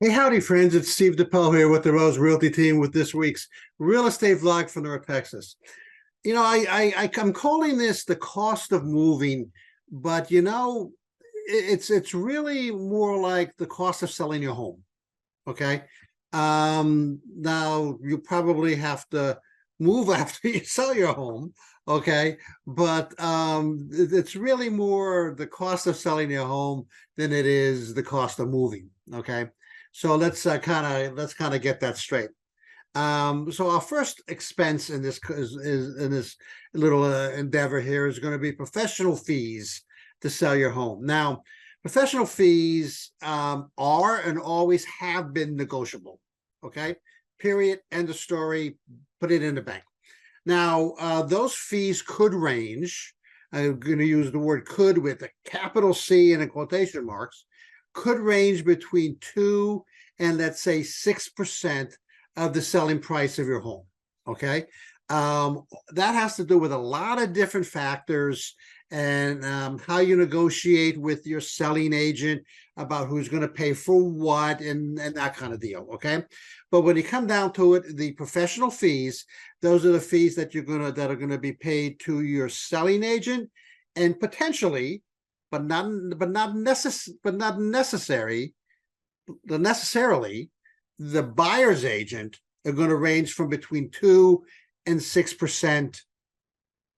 Hey, howdy, friends. It's Steve DePel here with the Rose Realty Team with this week's real estate vlog from North Texas. I'm calling this the cost of moving, but it's really more like the cost of selling your home. Okay. Now you probably have to move after you sell your home. Okay. But it's really more the cost of selling your home than it is the cost of moving. Okay. So let's kind of get that straight. So our first expense in is in this little endeavor here is going to be professional fees to sell your home. Now, professional fees are and always have been negotiable. Okay, period. End of story. Put it in the bank. Now, those fees could range. I'm going to use the word "could" with a capital C and in quotation marks. Could range between 2 and let's say 6% of the selling price of your home. Okay. That has to do with a lot of different factors and how you negotiate with your selling agent about who's going to pay for what and that kind of deal. Okay. But when you come down to it, the professional fees, those are the fees that that are going to be paid to your selling agent and potentially, but not necessarily, the buyer's agent are going to range from between 2 and 6%,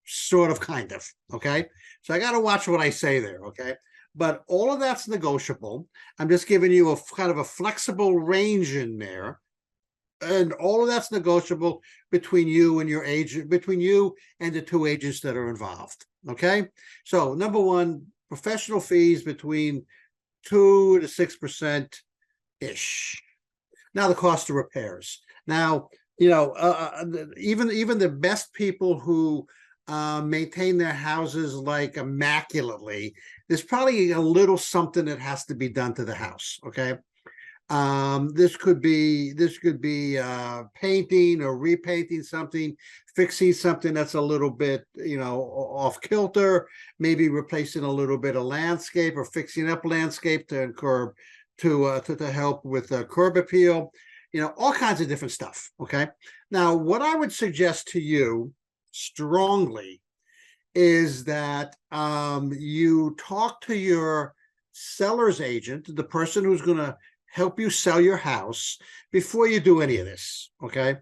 sort of, kind of. Okay. So I got to watch what I say there. Okay. But all of that's negotiable. I'm just giving you a kind of a flexible range in there. And all of that's negotiable between you and your agent, between you and the two agents that are involved. Okay. So number one, professional fees between 2 to 6% ish. Now the cost of repairs. Now, even the best people who maintain their houses like immaculately, there's probably a little something that has to be done to the house. Okay. This could be painting or repainting something, fixing something that's a little bit, off kilter, maybe replacing a little bit of landscape or fixing up landscape to curb to help with curb appeal, all kinds of different stuff. Okay. Now, what I would suggest to you strongly is that you talk to your seller's agent, the person who's going to help you sell your house, before you do any of this. Okay.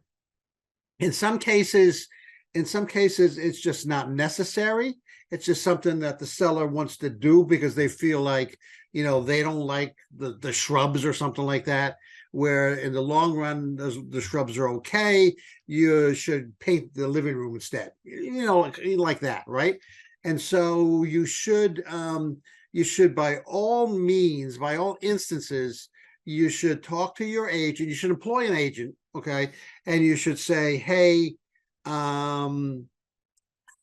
In some cases, it's just not necessary. It's just something that the seller wants to do because they feel like, they don't like the shrubs or something like that, where in the long run, the shrubs are okay. You should paint the living room instead, like that. Right. And so you should by all means, by all instances, you should talk to your agent. You should employ an agent. Okay. And you should say, hey, how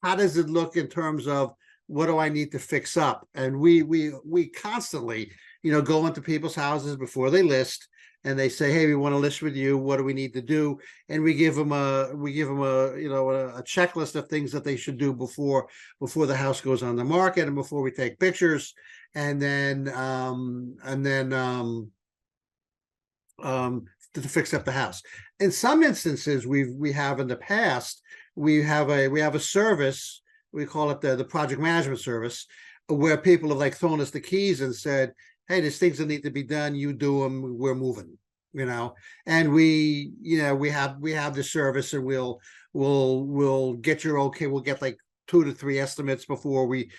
does it look in terms of what do I need to fix up? And we constantly, go into people's houses before they list, and they say, hey, we want to list with you. What do we need to do? And we give them a a checklist of things that they should do before the house goes on the market and before we take pictures. And then to fix up the house. In some instances, we have in the past, we have a service, we call it the project management service, where people have like thrown us the keys and said, hey, there's things that need to be done, you do them, we're moving. And we have the service, and we'll get your okay, we'll get like 2 to 3 estimates before we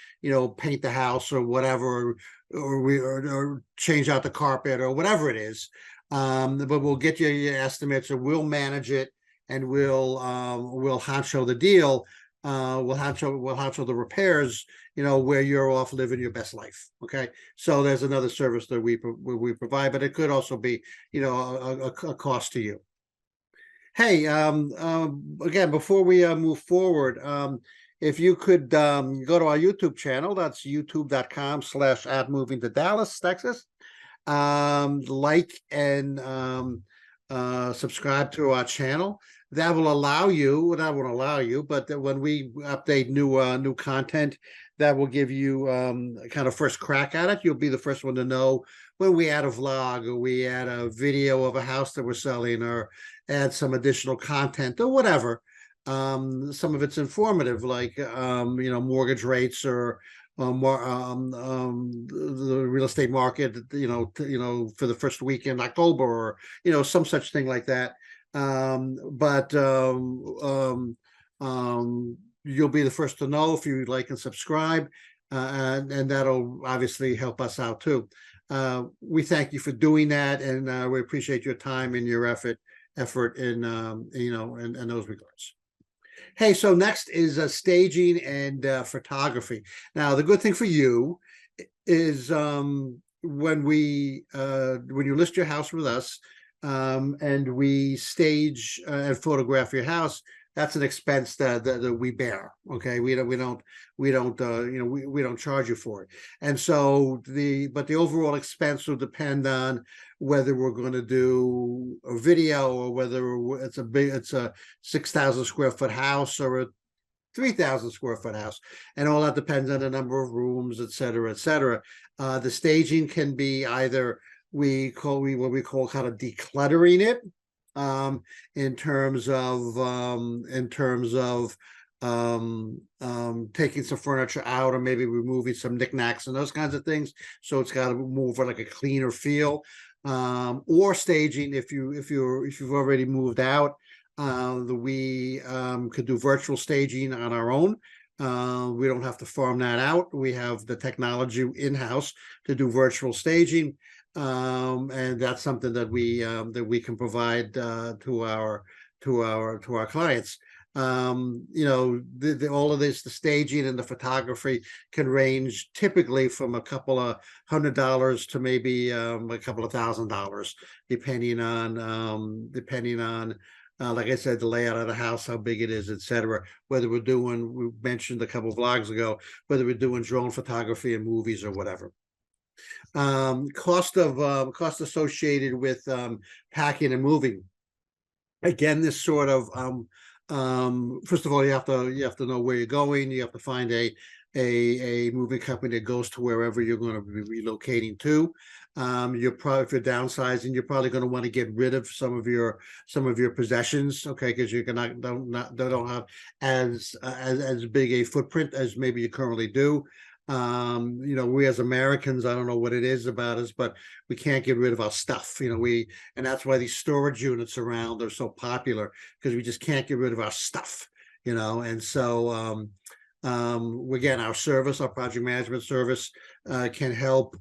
paint the house or whatever, or change out the carpet or whatever it is. But we'll get you your estimates, and we'll manage it, and we'll honcho the deal. We'll honcho the repairs, where you're off living your best life. Okay. So there's another service that we provide, but it could also be, a cost to you. Hey, again, before we move forward, if you could go to our YouTube channel, that's youtube.com/@moving to Dallas, Texas. Like and subscribe to our channel. That won't allow you, but that when we update new content, that will give you kind of first crack at it. You'll be the first one to know when we add a vlog or we add a video of a house that we're selling or add some additional content or whatever. Some of it's informative, like mortgage rates or the real estate market, for the first week in October, or some such thing like that. But you'll be the first to know if you like and subscribe, and that'll obviously help us out too. We thank you for doing that, and we appreciate your time and your effort in in those regards. Hey, so next is staging and photography. Now, the good thing for you is when you list your house with us, and we stage and photograph your house, that's an expense that we bear. Okay, we don't charge you for it. And so the overall expense will depend on whether we're going to do a video or whether it's a 6,000 square foot house or a 3,000 square foot house, and all that depends on the number of rooms, et cetera, et cetera. The staging can be either what we call kind of decluttering it, in terms of taking some furniture out or maybe removing some knickknacks and those kinds of things, so it's got to move for like a cleaner feel, or staging if you've already moved out. We could do virtual staging on our own. We don't have to farm that out. We have the technology in-house to do virtual staging, and that's something that we can provide to our clients. All of this, the staging and the photography, can range typically from a couple of $100 to maybe a couple of $1,000, depending on like I said, the layout of the house, how big it is, et cetera. Whether we mentioned a couple of vlogs ago, whether we're doing drone photography and movies or whatever. Cost associated with packing and moving. Again, this sort of first of all, you have to know where you're going. You have to find a moving company that goes to wherever you're going to be relocating to. You're probably, if you're downsizing, you're probably going to want to get rid of some of your possessions, okay, because you don't have as big a footprint as maybe you currently do. We as Americans, I don't know what it is about us, but we can't get rid of our stuff. And that's why these storage units around are so popular, because we just can't get rid of our stuff. And so again, our project management service can help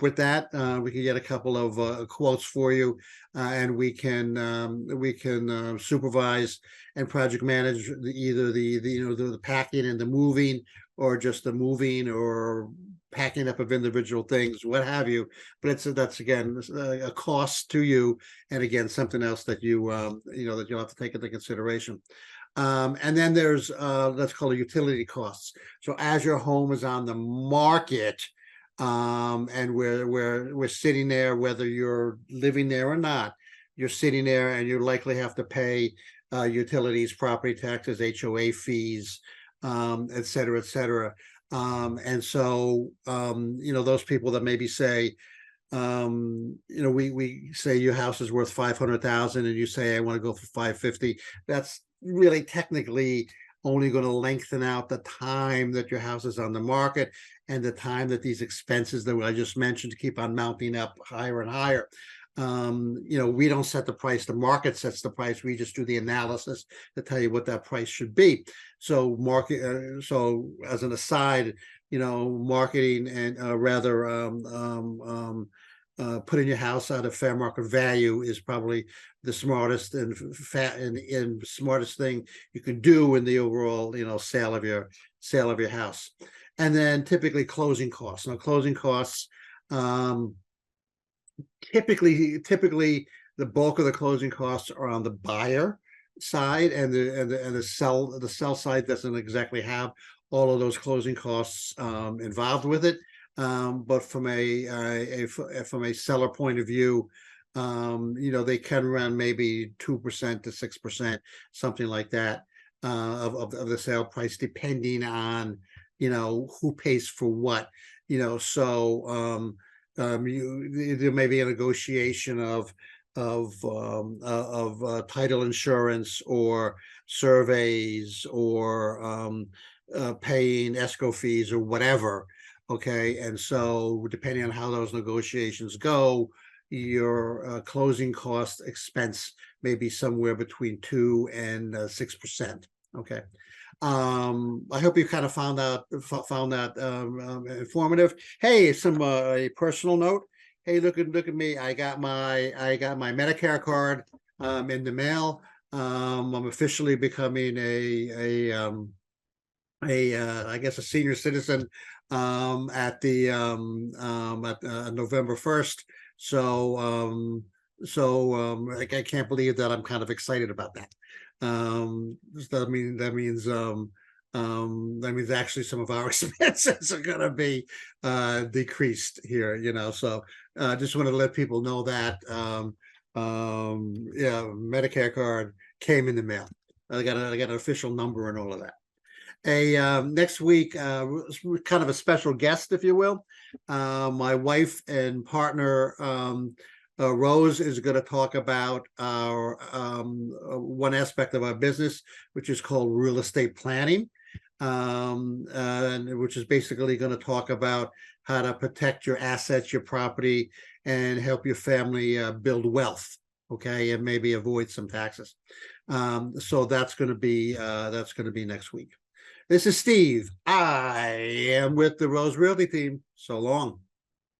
with that. We can get a couple of quotes for you, and we can supervise and project manage either the packing and the moving, or just the moving or packing up of individual things, what have you. But that's again a cost to you, and again something else that you'll have to take into consideration. And then there's let's call it utility costs. So as your home is on the market, and we're sitting there, whether you're living there or not, you're sitting there and you likely have to pay utilities, property taxes, HOA fees, et cetera, et cetera. And so those people that maybe say, we say your house is worth 500,000 and you say I want to go for 550, that's really technically only going to lengthen out the time that your house is on the market, and the time that these expenses that I just mentioned keep on mounting up higher and higher. We don't set the price, the market sets the price. We just do the analysis to tell you what that price should be. So so as an aside, marketing and putting your house out of fair market value is probably the smartest and smartest thing you can do in the overall sale of your house. And then typically closing costs. Now, closing costs, typically the bulk of the closing costs are on the buyer side, and the sell side doesn't exactly have all of those closing costs involved with it. But from a seller point of view, they can run maybe 2% to 6%, something like that. of the sale price, depending on, who pays for what, so there may be a negotiation of title insurance or surveys or paying escrow fees or whatever. Okay, and so depending on how those negotiations go, your closing cost expense may be somewhere between 2 and 6%. Okay. I hope you kind of found that informative. Hey, some a personal note. Hey, look at me. I got my Medicare card in the mail. I'm officially becoming I guess a senior citizen at November 1st. So I can't believe that I'm kind of excited about that. That means actually some of our expenses are going to be decreased here, so just want to let people know that yeah, Medicare card came in the mail. I got an official number and all of that. Next week, kind of a special guest, if you will. My wife and partner, Rose, is going to talk about our one aspect of our business, which is called real estate planning, which is basically going to talk about how to protect your assets, your property, and help your family build wealth. Okay, and maybe avoid some taxes. So that's going to be next week. This is Steve. I am with the Rose Realty Team. So long.